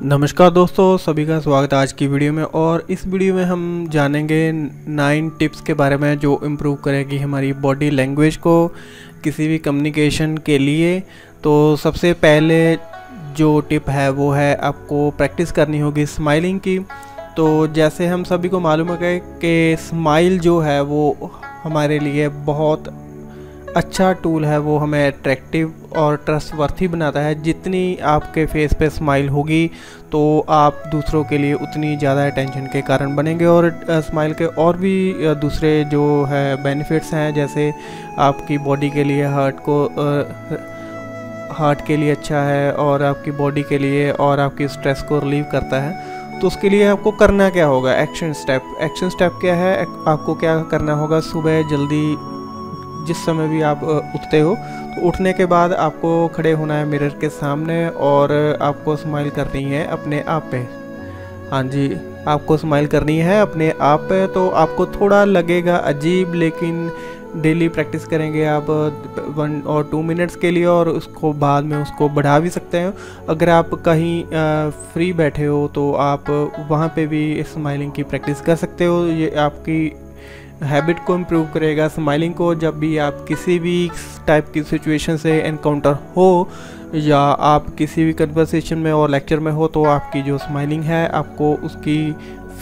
नमस्कार दोस्तों, सभी का स्वागत है आज की वीडियो में। और इस वीडियो में हम जानेंगे 9 टिप्स के बारे में जो इम्प्रूव करेगी हमारी बॉडी लैंग्वेज को किसी भी कम्युनिकेशन के लिए। तो सबसे पहले जो टिप है वो है आपको प्रैक्टिस करनी होगी स्माइलिंग की। तो जैसे हम सभी को मालूम है कि स्माइल जो है वो हमारे लिए बहुत अच्छा टूल है, वो हमें अट्रैक्टिव और ट्रस्टवर्थी बनाता है। जितनी आपके फेस पे स्माइल होगी तो आप दूसरों के लिए उतनी ज़्यादा अटेंशन के कारण बनेंगे। और स्माइल के और भी दूसरे जो है बेनिफिट्स हैं, जैसे आपकी बॉडी के लिए हार्ट के लिए अच्छा है और आपकी बॉडी के लिए, और आपकी स्ट्रेस को रिलीव करता है। तो उसके लिए आपको करना क्या होगा, एक्शन स्टेप क्या है, आपको क्या करना होगा। सुबह जल्दी जिस समय भी आप उठते हो तो उठने के बाद आपको खड़े होना है मिरर के सामने और आपको स्माइल करनी है अपने आप पे। हाँ जी, आपको स्माइल करनी है अपने आप पे। तो आपको थोड़ा लगेगा अजीब, लेकिन डेली प्रैक्टिस करेंगे आप 1 और 2 मिनट्स के लिए, और उसको बाद में उसको बढ़ा भी सकते हैं। अगर आप कहीं फ्री बैठे हो तो आप वहाँ पे भी स्माइलिंग की प्रैक्टिस कर सकते हो। ये आपकी हैबिट को इम्प्रूव करेगा स्माइलिंग को। जब भी आप किसी भी टाइप की सिचुएशन से एनकाउंटर हो या आप किसी भी कन्वर्सेशन में और लेक्चर में हो, तो आपकी जो स्माइलिंग है आपको उसकी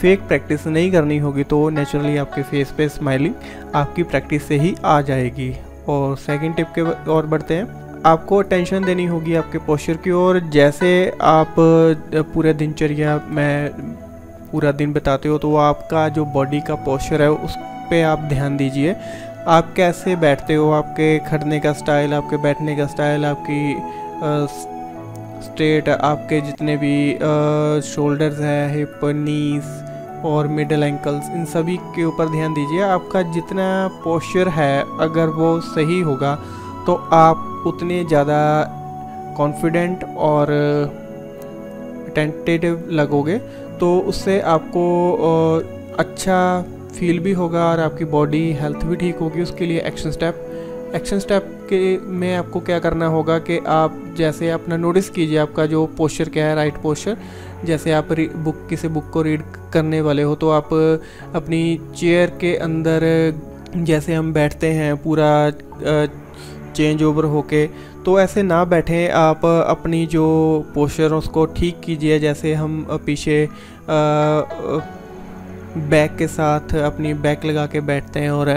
फेक प्रैक्टिस नहीं करनी होगी। तो नेचुरली आपके फेस पे स्माइलिंग आपकी प्रैक्टिस से ही आ जाएगी। और सेकंड टिप के और बढ़ते हैं। आपको अटेंशन देनी होगी आपके पोस्चर की ओर। जैसे आप पूरे दिनचर्या में पूरा दिन बिताते हो तो आपका जो बॉडी का पोस्चर है उस पे आप ध्यान दीजिए। आप कैसे बैठते हो, आपके खड़ने का स्टाइल, आपके बैठने का स्टाइल, आपकी स्ट्रेट, आपके जितने भी शोल्डर्स हैं, हिप, नीज और मिडल एंकल्स, इन सभी के ऊपर ध्यान दीजिए। आपका जितना पोस्चर है अगर वो सही होगा तो आप उतने ज़्यादा कॉन्फिडेंट और टेंटेटिव लगोगे। तो उससे आपको अच्छा फील भी होगा और आपकी बॉडी हेल्थ भी ठीक होगी। उसके लिए एक्शन स्टेप के में आपको क्या करना होगा कि आप जैसे अपना नोटिस कीजिए आपका जो पोस्चर क्या है, राइट पोस्चर। जैसे आप किसी बुक को रीड करने वाले हो तो आप अपनी चेयर के अंदर जैसे हम बैठते हैं पूरा चेंज ओवर होके, तो ऐसे ना बैठें। आप अपनी जो पोस्चर उसको ठीक कीजिए। जैसे हम पीछे बैक के साथ अपनी बैक लगा के बैठते हैं और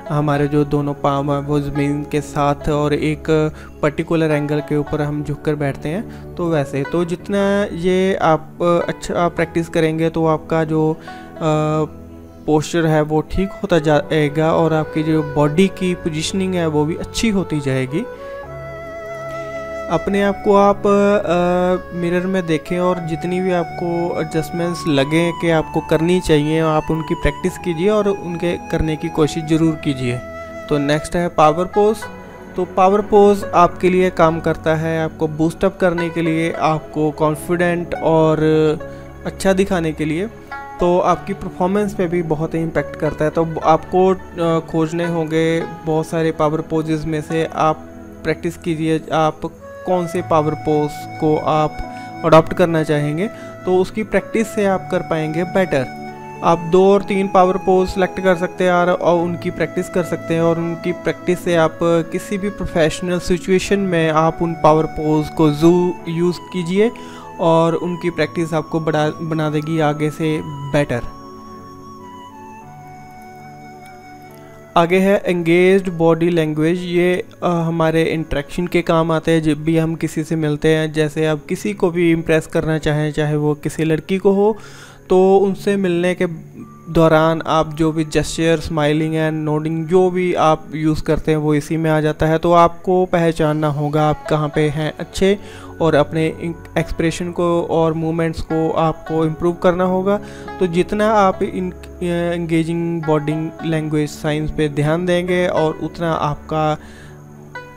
हमारे जो दोनों पाँव हैं वो ज़मीन के साथ और एक पर्टिकुलर एंगल के ऊपर हम झुककर बैठते हैं। तो वैसे तो जितना ये आप अच्छा प्रैक्टिस करेंगे तो आपका जो पोस्चर है वो ठीक होता जाएगा और आपकी जो बॉडी की पोजीशनिंग है वो भी अच्छी होती जाएगी। अपने आप को आप मिरर में देखें और जितनी भी आपको एडजस्टमेंट्स लगे कि आपको करनी चाहिए आप उनकी प्रैक्टिस कीजिए और उनके करने की कोशिश ज़रूर कीजिए। तो नेक्स्ट है पावर पोज। तो पावर पोज आपके लिए काम करता है आपको बूस्टअप करने के लिए, आपको कॉन्फिडेंट और अच्छा दिखाने के लिए। तो आपकी परफॉर्मेंस पे भी बहुत ही इम्पेक्ट करता है। तो आपको खोजने होंगे बहुत सारे पावर पोजेस में से आप प्रैक्टिस कीजिए आप कौन से पावर पोज को आप अडॉप्ट करना चाहेंगे, तो उसकी प्रैक्टिस से आप कर पाएंगे बेटर। आप 2 और 3 पावर पोज सेलेक्ट कर सकते हैं और उनकी प्रैक्टिस कर सकते हैं, और उनकी प्रैक्टिस से आप किसी भी प्रोफेशनल सिचुएशन में आप उन पावर पोज को यूज़ कीजिए और उनकी प्रैक्टिस आपको बना देगी आगे से बेटर। आगे है एंगेज्ड बॉडी लैंग्वेज। ये हमारे इंटरेक्शन के काम आते हैं जब भी हम किसी से मिलते हैं। जैसे आप किसी को भी इम्प्रेस करना चाहें, चाहे वो किसी लड़की को हो, तो उनसे मिलने के दौरान आप जो भी जेस्चर, स्माइलिंग एंड नोडिंग जो भी आप यूज़ करते हैं वो इसी में आ जाता है। तो आपको पहचानना होगा आप कहाँ पे हैं अच्छे, और अपने एक्सप्रेशन को और मूवमेंट्स को आपको इम्प्रूव करना होगा। तो जितना आप इन एंगेजिंग बॉडी लैंग्वेज साइंस पे ध्यान देंगे और उतना आपका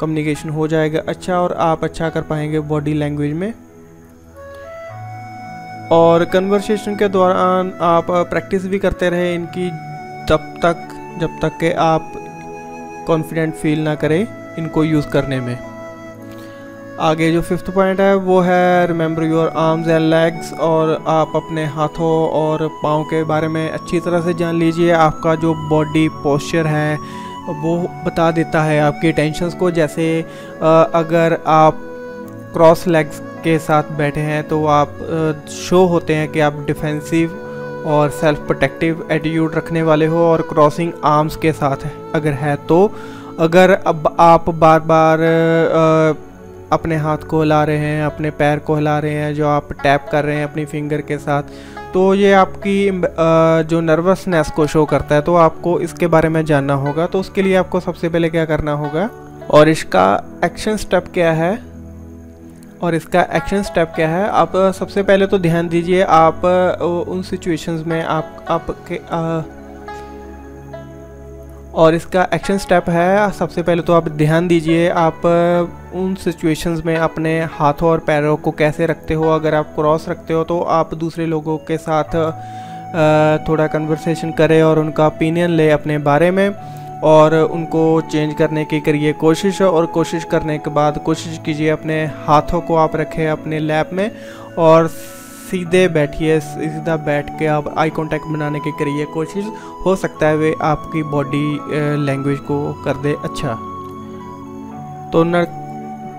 कम्युनिकेशन हो जाएगा अच्छा, और आप अच्छा कर पाएंगे बॉडी लैंग्वेज में। और कन्वर्सेशन के दौरान आप प्रैक्टिस भी करते रहे इनकी जब तक कि आप कॉन्फिडेंट फील ना करें इनको यूज़ करने में। आगे जो फिफ्थ पॉइंट है वो है remember your arms and legs, और आप अपने हाथों और पाँव के बारे में अच्छी तरह से जान लीजिए। आपका जो बॉडी पोस्चर है वो बता देता है आपकी टेंशन्स को। जैसे अगर आप क्रॉस लेग्स के साथ बैठे हैं तो आप शो होते हैं कि आप डिफेंसिव और सेल्फ प्रोटेक्टिव एटीट्यूड रखने वाले हो, और क्रॉसिंग आर्म्स के साथ अगर है तो अगर अब आप बार बार अपने हाथ को हिला रहे हैं, अपने पैर को हिला रहे हैं, जो आप टैप कर रहे हैं अपनी फिंगर के साथ, तो ये आपकी जो नर्वसनेस को शो करता है। तो आपको इसके बारे में जानना होगा। तो उसके लिए आपको सबसे पहले क्या करना होगा और इसका एक्शन स्टेप क्या है, आप सबसे पहले तो ध्यान दीजिए आप उन सिचुएशंस में आपके और इसका एक्शन स्टेप है, सबसे पहले तो आप ध्यान दीजिए आप उन सिचुएशंस में अपने हाथों और पैरों को कैसे रखते हो। अगर आप क्रॉस रखते हो तो आप दूसरे लोगों के साथ थोड़ा कन्वर्सेशन करें और उनका ओपिनियन ले अपने बारे में, और उनको चेंज करने की करिए कोशिश। और कोशिश करने के बाद कोशिश कीजिए अपने हाथों को आप रखें अपने लैप में और सीधे बैठिए, सीधा बैठ के आप आई कांटेक्ट बनाने की करिए कोशिश। हो सकता है वे आपकी बॉडी लैंग्वेज को कर दे अच्छा।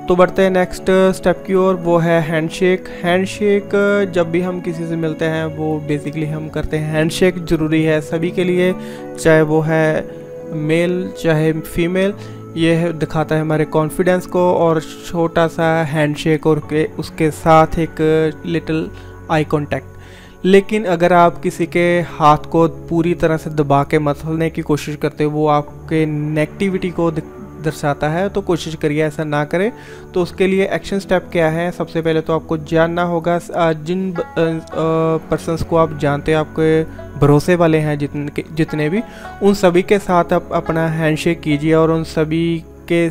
तो बढ़ते हैं नेक्स्ट स्टेप की ओर, वो है हैंडशेक। जब भी हम किसी से मिलते हैं वो बेसिकली हम करते हैं हैंडशेक। ज़रूरी है सभी के लिए, चाहे वो है मेल चाहे फीमेल। ये दिखाता है हमारे कॉन्फिडेंस को, और छोटा सा हैंडशेक और उसके साथ एक लिटिल आई कांटेक्ट। लेकिन अगर आप किसी के हाथ को पूरी तरह से दबा के मसलने की कोशिश करते हो, वो आपके नेगेटिविटी को दर्शाता है, तो कोशिश करिए ऐसा ना करें। तो उसके लिए एक्शन स्टेप क्या है, सबसे पहले तो आपको जानना होगा जिन पर्सन्स को आप जानते हैं, आपके भरोसे वाले हैं जितने भी, उन सभी के साथ आप अपना हैंडशेक कीजिए और उन सभी के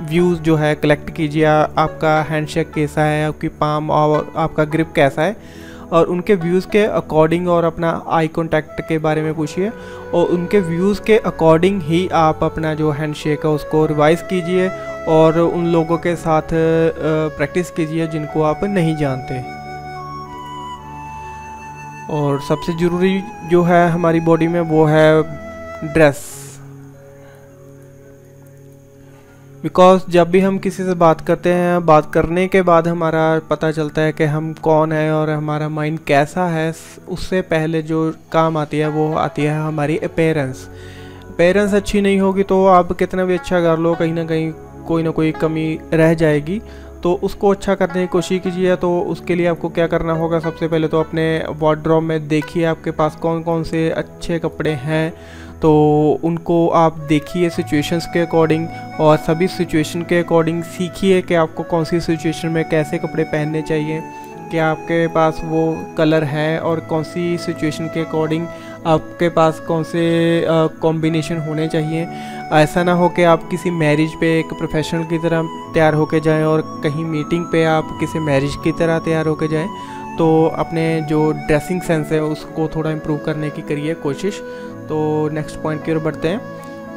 व्यूज़ जो है कलेक्ट कीजिए। आपका हैंडशेक कैसा है, आपकी पाम और आपका ग्रिप कैसा है, और उनके व्यूज़ के अकॉर्डिंग और अपना आई कांटेक्ट के बारे में पूछिए, और उनके व्यूज़ के अकॉर्डिंग ही आप अपना जो हैंडशेक है उसको रिवाइज कीजिए, और उन लोगों के साथ प्रैक्टिस कीजिए जिनको आप नहीं जानते। और सबसे ज़रूरी जो है हमारी बॉडी में वो है ड्रेस, बिकॉज जब भी हम किसी से बात करते हैं, बात करने के बाद हमारा पता चलता है कि हम कौन है और हमारा माइंड कैसा है। उससे पहले जो काम आती है वो आती है हमारी अपीयरेंस अच्छी नहीं होगी तो आप कितना भी अच्छा कर लो, कहीं ना कहीं कोई ना कोई कमी रह जाएगी। तो उसको अच्छा करने की कोशिश कीजिए। तो उसके लिए आपको क्या करना होगा, सबसे पहले तो अपने वार्डरोब में देखिए आपके पास कौन कौन से अच्छे कपड़े हैं, तो उनको आप देखिए सिचुएशंस के अकॉर्डिंग, और सभी सिचुएशन के अकॉर्डिंग सीखिए कि आपको कौन सी सिचुएशन में कैसे कपड़े पहनने चाहिए, क्या आपके पास वो कलर है, और कौन सी सिचुएशन के अकॉर्डिंग आपके पास कौन से कॉम्बिनेशन होने चाहिए। ऐसा ना हो कि आप किसी मैरिज पे एक प्रोफेशनल की तरह तैयार होके जाएं और कहीं मीटिंग पे आप किसी मैरिज की तरह तैयार होके जाएं। तो अपने जो ड्रेसिंग सेंस है उसको थोड़ा इम्प्रूव करने की करिए कोशिश। तो नेक्स्ट पॉइंट की ओर बढ़ते हैं।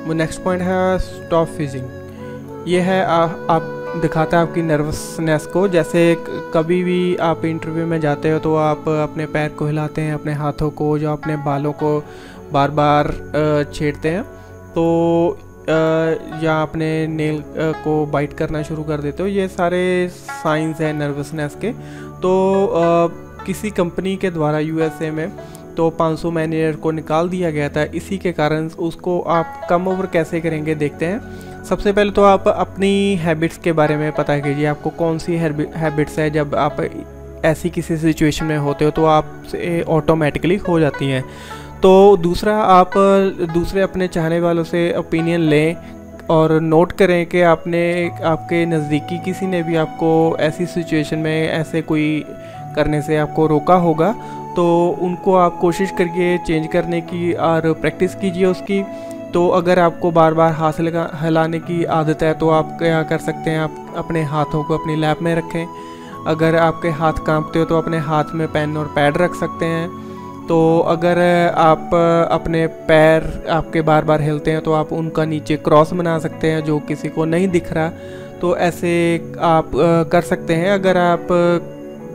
वो नेक्स्ट पॉइंट है स्टॉप फ्रीजिंग। ये है आप दिखाता है आपकी नर्वसनेस को। जैसे कभी भी आप इंटरव्यू में जाते हो तो आप अपने पैर को हिलाते हैं, अपने हाथों को, जो अपने बालों को बार बार छेड़ते हैं, तो या अपने नेल को बाइट करना शुरू कर देते हो। ये सारे साइंस हैं नर्वसनेस के। तो किसी कंपनी के द्वारा यूएसए में तो 500 मैनेजर को निकाल दिया गया था। इसी के कारण उसको आप कम ओवर कैसे करेंगे देखते हैं। सबसे पहले तो आप अपनी हैबिट्स के बारे में पता कीजिए, आपको कौन सी हैबिट्स है जब आप ऐसी किसी सिचुएशन में होते हो तो आपसे ऑटोमेटिकली हो जाती हैं। तो दूसरा, आप दूसरे अपने चाहने वालों से ओपिनियन लें और नोट करें कि आपके नज़दीकी किसी ने भी आपको ऐसी सिचुएशन में ऐसे कोई करने से आपको रोका होगा, तो उनको आप कोशिश करिए चेंज करने की और प्रैक्टिस कीजिए उसकी। तो अगर आपको बार बार हाथ हिलाने की आदत है तो आप क्या कर सकते हैं, आप अपने हाथों को अपनी लैप में रखें। अगर आपके हाथ कांपते हो तो अपने हाथ में पेन और पैड रख सकते हैं। तो अगर आप अपने पैर आपके बार बार हिलते हैं तो आप उनका नीचे क्रॉस बना सकते हैं जो किसी को नहीं दिख रहा। तो ऐसे आप कर सकते हैं। अगर आप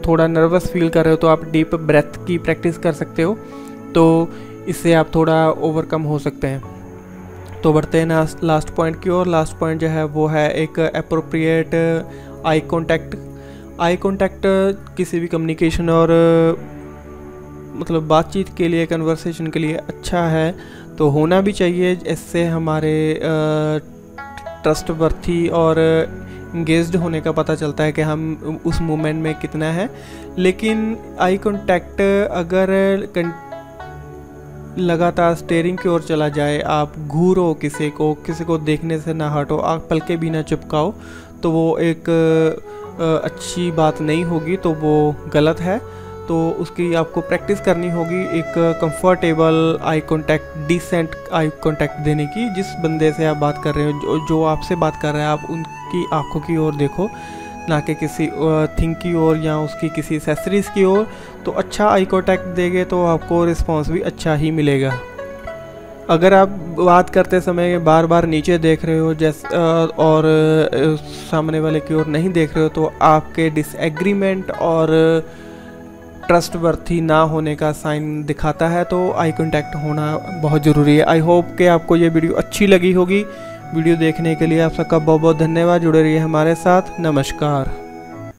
थोड़ा नर्वस फील कर रहे हो तो आप डीप ब्रेथ की प्रैक्टिस कर सकते हो, तो इससे आप थोड़ा ओवरकम हो सकते हैं। तो बढ़ते हैं लास्ट पॉइंट की ओर। लास्ट पॉइंट जो है वो है एक appropriate eye contact. Eye contact किसी भी कम्युनिकेशन और मतलब बातचीत के लिए, कन्वर्सेशन के लिए अच्छा है, तो होना भी चाहिए। इससे हमारे ट्रस्टवर्थी और इंगेज्ड होने का पता चलता है कि हम उस मोमेंट में कितना है। लेकिन आई कांटेक्ट अगर लगातार स्टेयरिंग की ओर चला जाए, आप घूरो किसी को देखने से ना हटो, आप पलके भी ना चिपकाओ, तो वो एक अच्छी बात नहीं होगी, तो वो गलत है। तो उसकी आपको प्रैक्टिस करनी होगी, एक comfortable eye contact, decent eye contact देने की। जिस बंदे से आप बात कर रहे हो, जो आपसे बात कर रहा है, आप उनकी आंखों की ओर देखो, ना कि किसी थिंग की ओर या उसकी किसी एक्सेसरीज़ की ओर। तो अच्छा आई कांटेक्ट देंगे तो आपको रिस्पॉन्स भी अच्छा ही मिलेगा। अगर आप बात करते समय बार बार नीचे देख रहे हो और सामने वाले की ओर नहीं देख रहे हो, तो आपके डिसएग्रीमेंट और ट्रस्टवर्थी ना होने का साइन दिखाता है। तो आई कांटेक्ट होना बहुत ज़रूरी है। आई होप कि आपको ये वीडियो अच्छी लगी होगी। वीडियो देखने के लिए आप सबका बहुत बहुत धन्यवाद। जुड़े रहिए हमारे साथ। नमस्कार।